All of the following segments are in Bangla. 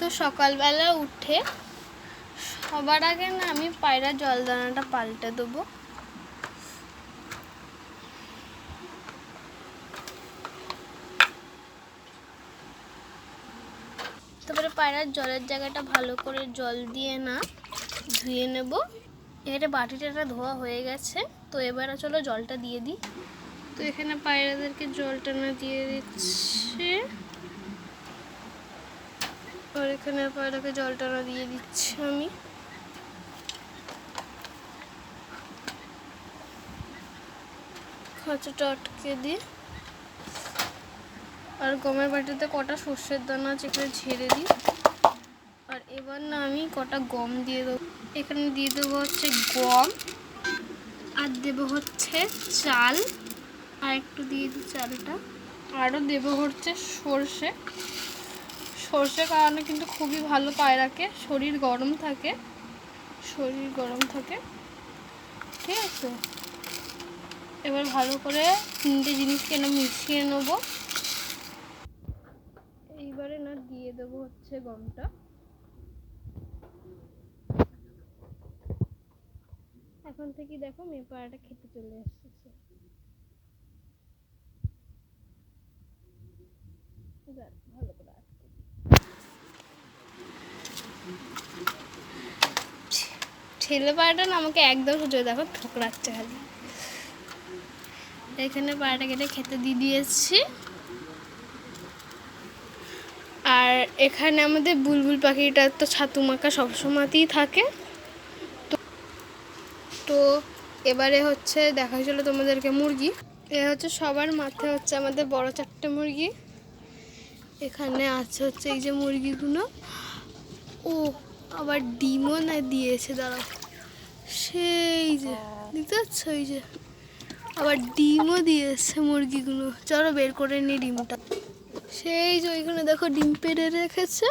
তো সকালবেলা উঠে সবার আগে না আমি পায়রা জলদানাটা পাল্টে দেবো। তারপরে পায়রার জলের জায়গাটা ভালো করে জল দিয়ে না ধুয়ে নেব। এটা বাটিটা ধোয়া হয়ে গেছে, তো এবারে চলো জলটা দিয়ে দিই। তো এখানে পায়রাদেরকে জলটা না দিয়ে দিচ্ছে, আর এখানে পায়রাকে জলটা না দিয়ে দিচ্ছি আমি। খাঁচাটা আটকে দিই, আর গমের বাটিতে কটা সর্ষের দানা আছে এখানে ঝেড়ে দিই। আর এবার না আমি কটা গম দিয়ে দেবো। এখানে দিয়ে দেবো হচ্ছে গম, আর দেবো হচ্ছে চাল, আর একটু দিয়ে দিই চালটা। আরও দেবো হচ্ছে সর্ষে। সর্ষে কারণে কিন্তু খুবই ভালো, পায়রাকে শরীর গরম থাকে, ঠিক আছে। এবার ভালো করে তিনটে জিনিসকে না মিশিয়ে নেবো। এইবারে না দিয়ে দেবো হচ্ছে গমটা। এখন থেকে দেখো মেয়ে পায়রাটা খেতে চলে আসছে। ভালো করে ছেলে পায়রাটা না আমাকে একদম সহ্য, দেখো ঠোকরাচ্ছে খালি। এখানে পায়রাটা কেটে খেতে দিয়ে দিয়েছি। আর এখানে আমাদের বুলবুল পাখিটা তো ছাতু মাখা সবসময়তেই থাকে। তো এবারে হচ্ছে দেখা চলো তোমাদেরকে মুরগি। এ হচ্ছে সবার মাথায় হচ্ছে আমাদের বড় 4টে মুরগি। এখানে আছে হচ্ছে এই যে মুরগিগুলো। ও আবার ডিমও না দিয়েছে, দাঁড়াও, সেই যে দেখতে পাচ্ছ, এই যে আবার ডিমও দিয়েছে মুরগিগুলো। চলো বের করে নি ডিমটা। সেই যে ওইখানে দেখো ডিম পেড়ে রেখেছে,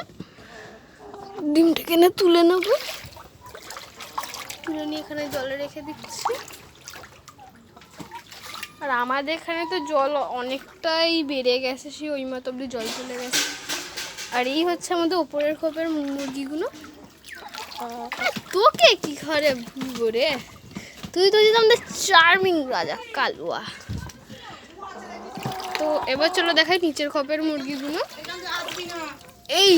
ডিমটাকে না তুলে নেবো। তুলে নিয়ে এখানে জলে রেখে দিচ্ছি। আর আমাদের এখানে তো জল অনেকটাই বেড়ে গেছে, সে ওই মতো অব্দি জল চলে গেছে। আর এই হচ্ছে আমাদের উপরের খোপের মুরগিগুলো। তোকে কি ঘরে ভুলবো রে, তুই তো যেতাম চার্মিং রাজা কালুয়া। তো এবার চলো দেখাই নিচের খোপের মুরগিগুলো। এই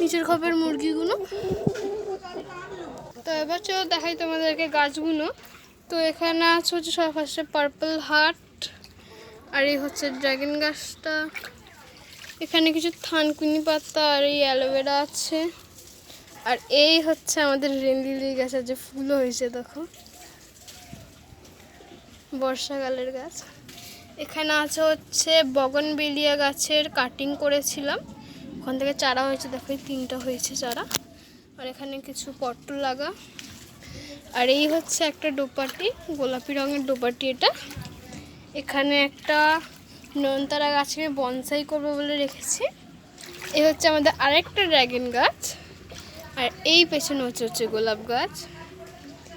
নিচের খোপের মুরগিগুলো। তো এবার চলো দেখাই তোমাদেরকে গাছগুলো। তো এখানে আছে হচ্ছে সব ফার্স্টে পার্পল হার্ট, আর এই হচ্ছে ড্রাগন গাছটা। এখানে কিছু থানকুনি পাতা আর এই অ্যালোভেরা আছে। আর এই হচ্ছে আমাদের রেন লিলি গাছের যে ফুল হয়েছে, দেখো বর্ষাকালের গাছ। এখানে আছে হচ্ছে বগনবেলিয়া গাছের কাটিং করেছিলাম, ওখান থেকে চারা হয়েছে, দেখো 3টা হয়েছে চারা। আর এখানে কিছু পটল লাগা। আর এই হচ্ছে একটা ডোপাটি, গোলাপি রঙের ডোপাটি এটা। এখানে একটা নয়নতারা গাছে বনসাই করবো বলে রেখেছি। এই হচ্ছে আমাদের আরেকটা ড্রাগন গাছ। আর এই পেছনে হচ্ছে গোলাপ গাছ।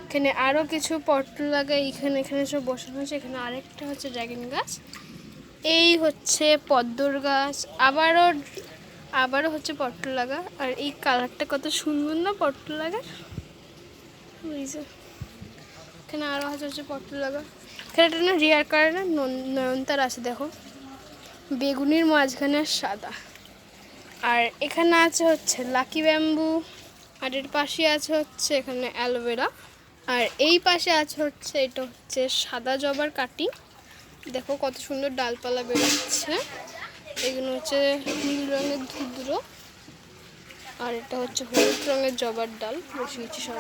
এখানে আরও কিছু পটল লাগা, এখানে সব বসানো হয়েছে। এখানে আরেকটা হচ্ছে ড্রাগন গাছ। এই হচ্ছে পদ্মর গাছ, আবারও হচ্ছে পটল লাগা। আর এই কালারটা কত সুন্দর না পটল লাগার, বুঝছো। এখানে আরও হচ্ছে পটল লাগা। এখানে একটা না রিয়ার কালার না নয়নতারা আছে, দেখো বেগুনির মাঝখানে সাদা। আর এখানে আছে হচ্ছে লাকি ব্যাম্বু। আর এর পাশে আছে হচ্ছে এখানে অ্যালোভেরা। আর এই পাশে আছে হচ্ছে এটা হচ্ছে সাদা জবার কাটি, দেখো কত সুন্দর ডালপালা বেরোচ্ছে। এগুলো হচ্ছে নীল রঙের ধুদ্র, আর এটা হচ্ছে হলুদ রঙের জবার ডাল বসিয়েছি সব।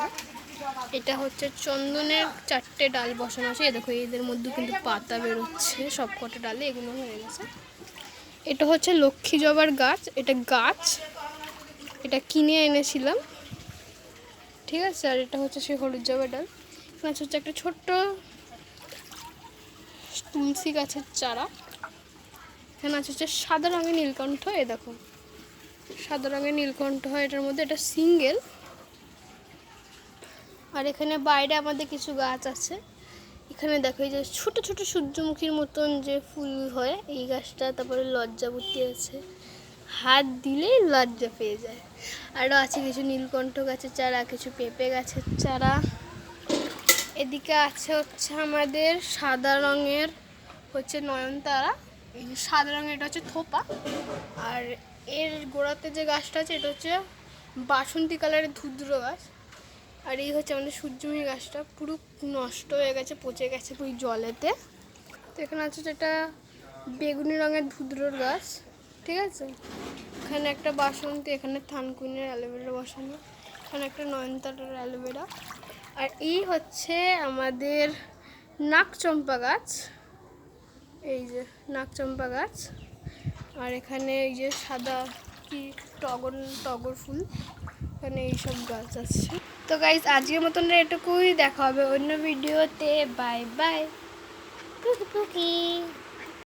এটা হচ্ছে চন্দনের 4টে ডাল বসানো আছে। দেখো এদের মধ্যে কিন্তু পাতা বেরোচ্ছে সব কটা ডালে, এগুলো হয়ে গেছে। এটা হচ্ছে লক্ষ্মী জবার গাছ, এটা কিনে এনেছিলাম, ঠিক আছে। আর এটা হচ্ছে সেই হলুদ জবার ডাল। এখানে হচ্ছে একটা ছোট্ট তুলসী গাছের চারা। এখানে আছে হচ্ছে সাদা রঙের নীলকণ্ঠ, এ দেখো সাদা রঙের নীলকণ্ঠ হয় এটার মধ্যে, এটা সিঙ্গেল। আর এখানে বাইরে আমাদের কিছু গাছ আছে। এখানে দেখো এই যে ছোট ছোট সূর্যমুখীর মতন যে ফুল হয় এই গাছটা, তারপরে লজ্জাবতী আছে, হাত দিলেই লজ্জা পেয়ে যায়। আরও আছে কিছু নীলকণ্ঠ গাছের চারা, কিছু পেঁপে গাছের চারা। এদিকে আছে হচ্ছে আমাদের সাদা রঙের হচ্ছে নয়নতারা, এই যে সাদা রঙের এটা হচ্ছে থোপা। আর এর গোড়াতে যে গাছটা আছে এটা হচ্ছে বাসন্তী কালারের ধুদ্র গাছ। আর এই হচ্ছে আমাদের সূর্যমুখী গাছটা, পুরো নষ্ট হয়ে গেছে, পচে গেছে পুরো জলেতে। তো এখানে আছে যেটা বেগুনি রঙের ধুদ্রর গাছ, ঠিক আছে। এখানে একটা বাসন্তী, এখানে থানকুনির অ্যালোভেরা বসানো, এখানে একটা নয়নতারার অ্যালোভেরা। আর এই হচ্ছে আমাদের নাকচম্পা গাছ, এই যে নাকচম্পা গাছ। আর এখানে এই যে সাদা কি টগর ফুল, এখানে এইসব গাছ আছে। তো গাইস আজকের মতন এটুকুই, দেখা হবে অন্য ভিডিওতে। Bye bye. পুকি পুকি।